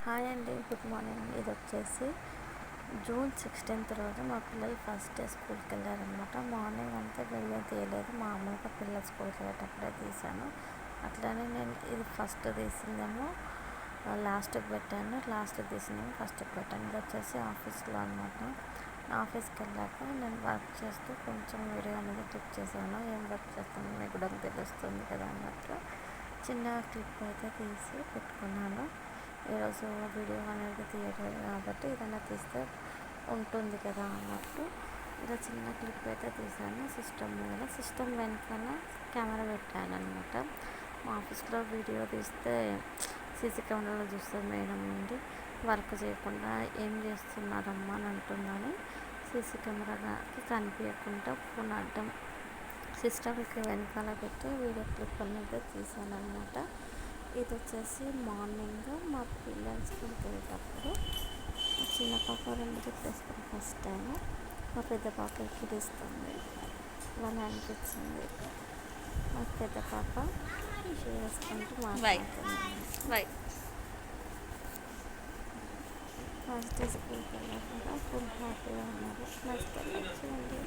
Hi అండి, good morning. ఇది వచ్చేసి జూన్ 16th రోజు మా పిల్లలు ఫస్ట్ డే స్కూల్కి వెళ్ళారనమాట. మార్నింగ్ అంతా వీడియో తీయలేదు, మామూలుగా పిల్లలు స్కూల్కి వెళ్ళేటప్పుడే తీశాను. అట్లానే నేను ఇది ఫస్ట్ తీసిందేమో లాస్ట్కి పెట్టాను, లాస్ట్ తీసిందేమో ఫస్ట్కి పెట్టాను. ఇది వచ్చేసి ఆఫీస్లో అనమాట. ఆఫీస్కి వెళ్ళాక నేను వర్క్ చేస్తూ కొంచెం వీడియో అనేది క్లిక్ చేశాను. ఏం వర్క్ చేస్తాను మీకు కూడా తెలుస్తుంది కదా అన్నట్లు చిన్న క్లిప్ అయితే తీసి పెట్టుకున్నాను. ఈరోజు వీడియో అనేది తీయలేదు కాబట్టి ఏదైనా తీస్తే ఉంటుంది కదా అన్నట్టు ఇలా చిన్న క్లిప్ అయితే తీసాను. సిస్టమ్ వెనకాల కెమెరా పెట్టాను అనమాట. మా ఆఫీస్లో వీడియో తీస్తే సీసీ కెమెరాలో చూస్తే మేడం నుండి వర్క్ చేయకుండా ఏం చేస్తున్నారమ్మా అని అంటుందని సీసీ కెమెరాకి కనిపించకుండా ఫోన్ అడ్డం సిస్టమ్కి వెనకాల పెట్టి వీడియో క్లిప్ అనేది తీసాను అనమాట. ఇది వచ్చేసి మార్నింగ్ మా పిల్లలు స్కూల్కి వెళ్ళేటప్పుడు చిన్న పాప 2 జుట్టు వేసుకుని ఫస్ట్ టైం మా పెద్ద పాప ఎక్కిరిస్తుంది. వాళ్ళ అనిపించింది. మా పెద్ద పాప వేసుకుంటూ మాట్లాడుతుంది. ఫస్ట్ డే స్కూల్కి వెళ్ళాక ఫుల్ హ్యాపీగా ఉన్నారు. నెక్స్ట్ వచ్చేయండి.